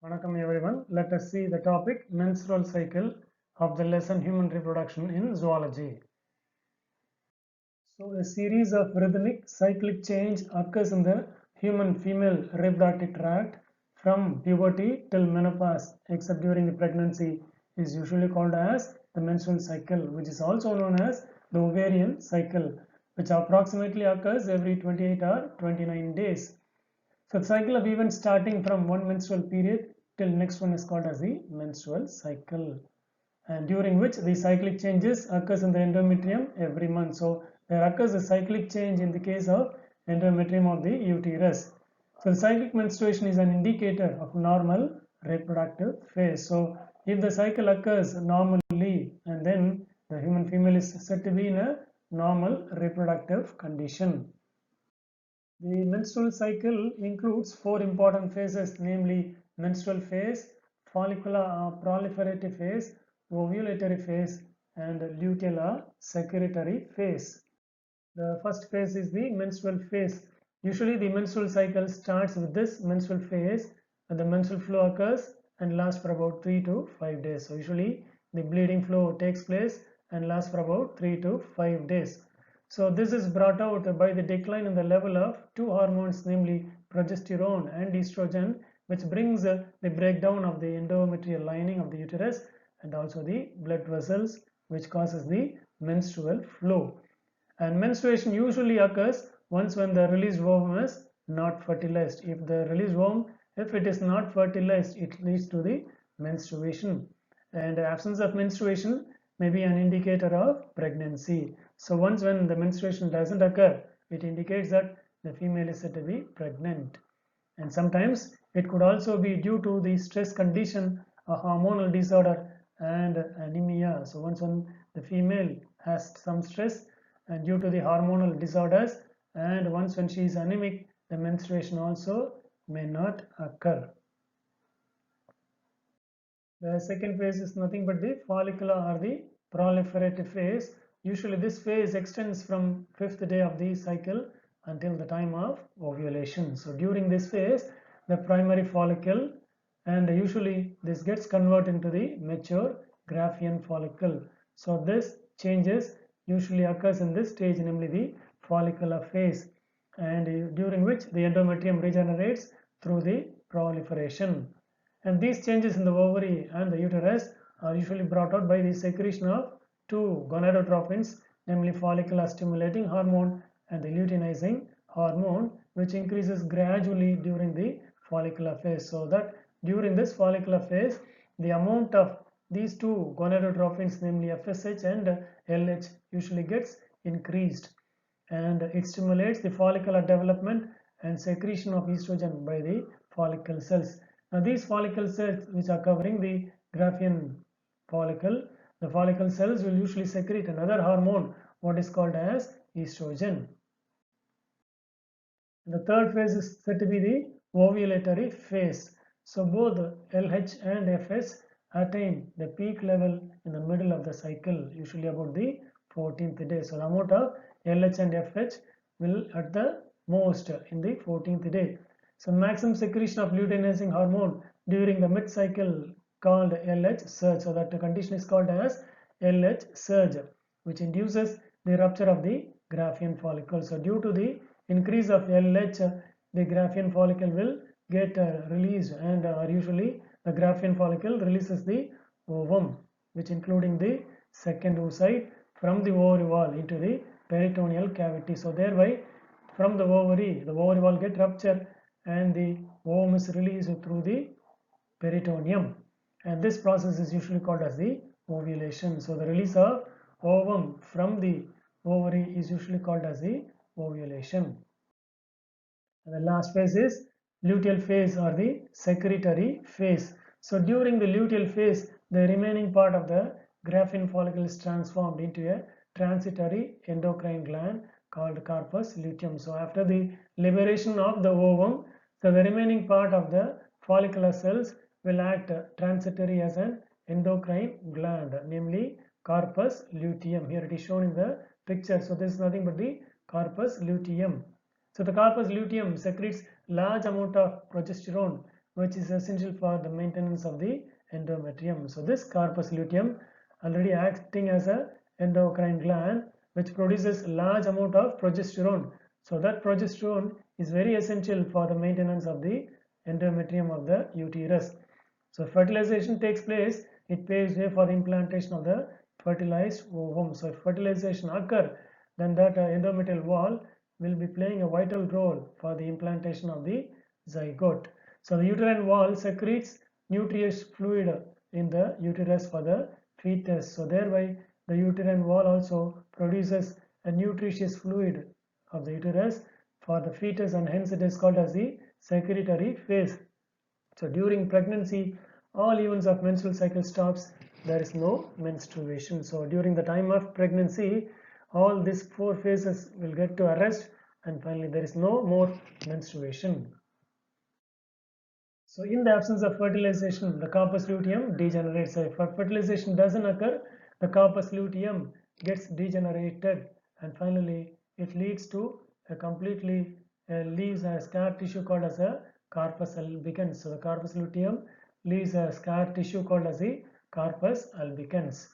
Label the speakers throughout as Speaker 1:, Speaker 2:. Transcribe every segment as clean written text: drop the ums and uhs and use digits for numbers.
Speaker 1: Vanakkam everyone. Let us see the topic menstrual cycle of the lesson human reproduction in zoology. So a series of rhythmic cyclic change occurs in the human female reproductive tract from puberty till menopause except during the pregnancy is usually called as the menstrual cycle, which is also known as the ovarian cycle, which approximately occurs every 28 or 29 days. So the cycle of events starting from one menstrual period till next one is called as the menstrual cycle, and during which the cyclic changes occurs in the endometrium every month. So there occurs a cyclic change in the case of endometrium of the uterus. So the cyclic menstruation is an indicator of normal reproductive phase. So if the cycle occurs normally, and then the human female is said to be in a normal reproductive condition. The menstrual cycle includes four important phases, namely menstrual phase, follicular proliferative phase, ovulatory phase, and luteal secretory phase. The first phase is the menstrual phase. Usually the menstrual cycle starts with this menstrual phase, and the menstrual flow occurs and lasts for about 3 to 5 days. So usually the bleeding flow takes place and lasts for about 3 to 5 days. So this is brought out by the decline in the level of two hormones, namely progesterone and estrogen, which brings the breakdown of the endometrial lining of the uterus and also the blood vessels, which causes the menstrual flow. And menstruation usually occurs once when the released ovum is not fertilized. If the released ovum, if it is not fertilized, it leads to the menstruation. And absence of menstruation may be an indicator of pregnancy. So once when the menstruation doesn't occur, it indicates that the female is said to be pregnant. And sometimes it could also be due to the stress condition, a hormonal disorder, and anemia. So once when the female has some stress and due to the hormonal disorders, and once when she is anemic, the menstruation also may not occur. The second phase is nothing but the follicular or the proliferative phase. Usually this phase extends from 5th day of the cycle until the time of ovulation. So during this phase, the primary follicle, and usually this gets converted into the mature Graafian follicle. So this changes usually occurs in this stage, namely the follicular phase, and during which the endometrium regenerates through the proliferation. And these changes in the ovary and the uterus are usually brought out by the secretion of two gonadotropins, namely follicular stimulating hormone and the luteinizing hormone, which increases gradually during the follicular phase. So that during this follicular phase, the amount of these two gonadotropins, namely FSH and LH, usually gets increased, and it stimulates the follicular development and secretion of estrogen by the follicle cells. Now these follicle cells, which are covering the Graafian follicle, the follicle cells will usually secrete another hormone, what is called as estrogen. The third phase is said to be the ovulatory phase. So both LH and FS attain the peak level in the middle of the cycle, usually about the 14th day. So the amount of LH and FH will at the most in the 14th day. So maximum secretion of luteinizing hormone during the mid-cycle called LH surge. So that the condition is called as LH surge, which induces the rupture of the Graafian follicle. So due to the increase of LH, the Graafian follicle will get released, and usually the Graafian follicle releases the ovum, which including the second oocyte from the ovary wall into the peritoneal cavity. So thereby from the ovary wall get ruptured and the ovum is released through the peritoneum, and this process is usually called as the ovulation. So the release of ovum from the ovary is usually called as the ovulation. And the last phase is luteal phase or the secretory phase. So during the luteal phase, the remaining part of the Graafian follicle is transformed into a transitory endocrine gland called corpus luteum. So after the liberation of the ovum, so the remaining part of the follicular cells will act transitory as an endocrine gland, namely corpus luteum. Here it is shown in the picture. So this is nothing but the corpus luteum. So the corpus luteum secretes large amount of progesterone, which is essential for the maintenance of the endometrium. So this corpus luteum already acting as a endocrine gland which produces large amount of progesterone. So that progesterone is very essential for the maintenance of the endometrium of the uterus. So fertilization takes place, it paves way for the implantation of the fertilized ovum. So if fertilization occur, then that endometrial wall will be playing a vital role for the implantation of the zygote. So the uterine wall secretes nutritious fluid in the uterus for the fetus. So thereby the uterine wall also produces a nutritious fluid of the uterus for the fetus, and hence it is called as the secretory phase. So during pregnancy, all events of menstrual cycle stops. There is no menstruation. So during the time of pregnancy, all these four phases will get to a rest, and finally there is no more menstruation. So in the absence of fertilization, the corpus luteum degenerates. So if fertilization doesn't occur, the corpus luteum gets degenerated, and finally it leads to a completely leaves a scar tissue called as a corpus albicans. So the corpus luteum leaves a scar tissue called as the corpus albicans.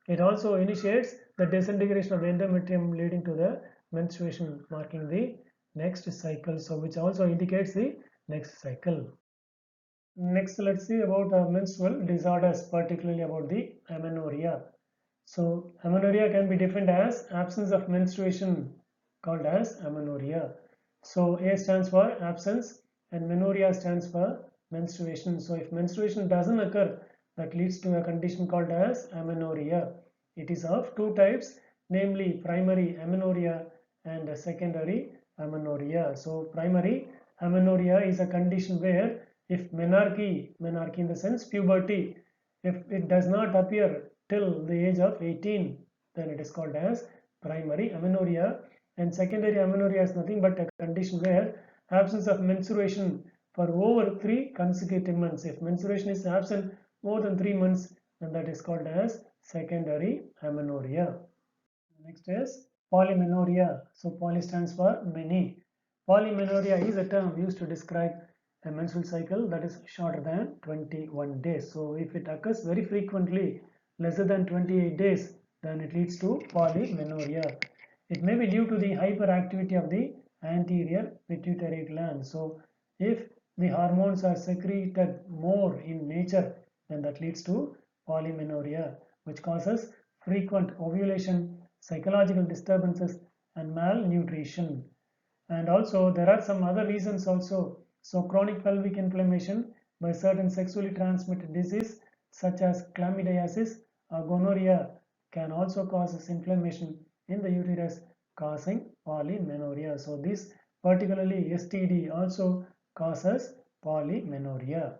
Speaker 1: It also initiates the disintegration of the endometrium, leading to the menstruation, marking the next cycle. So which also indicates the next cycle. Next, let's see about menstrual disorders, particularly about the amenorrhea. So amenorrhea can be defined as absence of menstruation, called as amenorrhea. So A stands for absence and menorrhea stands for menstruation. So if menstruation doesn't occur, that leads to a condition called as amenorrhea. It is of two types, namely primary amenorrhea and secondary amenorrhea. So primary amenorrhea is a condition where if menarche in the sense puberty, if it does not appear till the age of 18, then it is called as primary amenorrhea. And secondary amenorrhea is nothing but a condition where absence of menstruation for over 3 consecutive months. If menstruation is absent more than 3 months, then that is called as secondary amenorrhea. Next is polymenorrhea. So poly stands for many. Polymenorrhea is a term used to describe a menstrual cycle that is shorter than 21 days. So if it occurs very frequently, lesser than 28 days, then it leads to polymenorrhea. It may be due to the hyperactivity of the anterior pituitary gland. So if the hormones are secreted more in nature, then that leads to polymenorrhea, which causes frequent ovulation, psychological disturbances, and malnutrition. And also there are some other reasons also. So chronic pelvic inflammation by certain sexually transmitted disease such as chlamydiasis or gonorrhea can also cause inflammation in the uterus, causing polymenorrhea. So this particularly STD also causes polymenorrhea.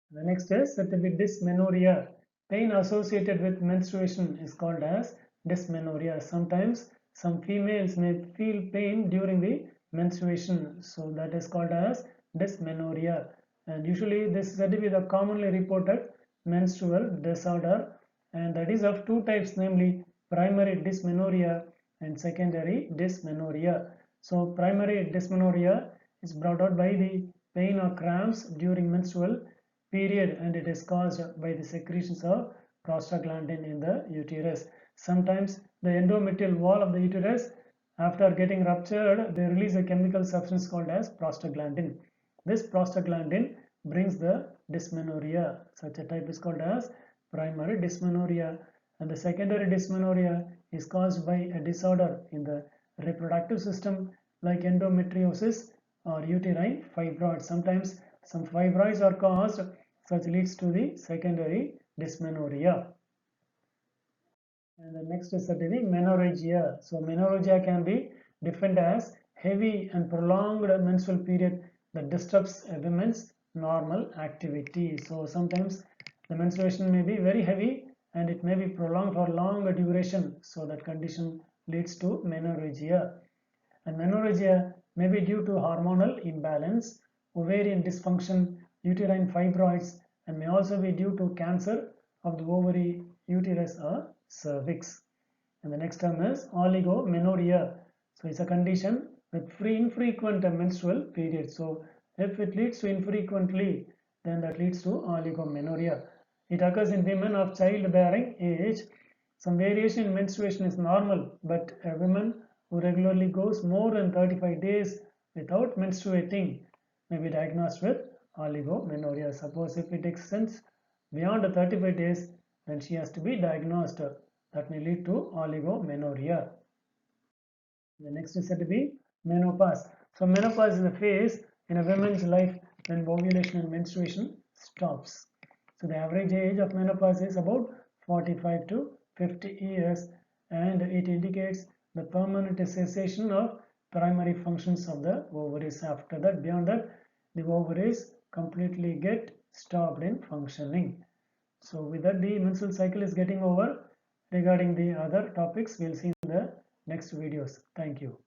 Speaker 1: The next is said to be dysmenorrhea. Pain associated with menstruation is called as dysmenorrhea. Sometimes some females may feel pain during the menstruation, so that is called as dysmenorrhea. And usually this is said to be the commonly reported menstrual disorder, and that is of two types, namely primary dysmenorrhea and secondary dysmenorrhea. So primary dysmenorrhea is brought out by the pain or cramps during menstrual period, and it is caused by the secretions of prostaglandin in the uterus. Sometimes the endometrial wall of the uterus, after getting ruptured, they release a chemical substance called as prostaglandin. This prostaglandin brings the dysmenorrhea. Such a type is called as primary dysmenorrhea, and the secondary dysmenorrhea is caused by a disorder in the reproductive system like endometriosis or uterine fibroids. Sometimes some fibroids are caused, such leads to the secondary dysmenorrhea. And the next is the menorrhagia. So menorrhagia can be defined as heavy and prolonged menstrual period that disturbs a woman's normal activity. So sometimes the menstruation may be very heavy and it may be prolonged for longer duration. So that condition leads to menorrhagia. And menorrhagia may be due to hormonal imbalance, ovarian dysfunction, uterine fibroids, and may also be due to cancer of the ovary, uterus, or cervix. And the next term is oligomenorrhea. So it's a condition with infrequent menstrual periods. So If it leads to infrequently, then that leads to oligomenorrhea. It occurs in women of childbearing age. Some variation in menstruation is normal, but a woman who regularly goes more than 35 days without menstruating may be diagnosed with oligomenorrhea. Suppose if it extends beyond 35 days, then she has to be diagnosed. That may lead to oligomenorrhea. The next is said to be menopause. So menopause is a phase in a woman's life when ovulation and menstruation stops. So the average age of menopause is about 45 to 50 years, and it indicates the permanent cessation of primary functions of the ovaries. After that, beyond that, the ovaries completely get stopped in functioning. So with that, the menstrual cycle is getting over. Regarding the other topics, we'll see in the next videos. Thank you.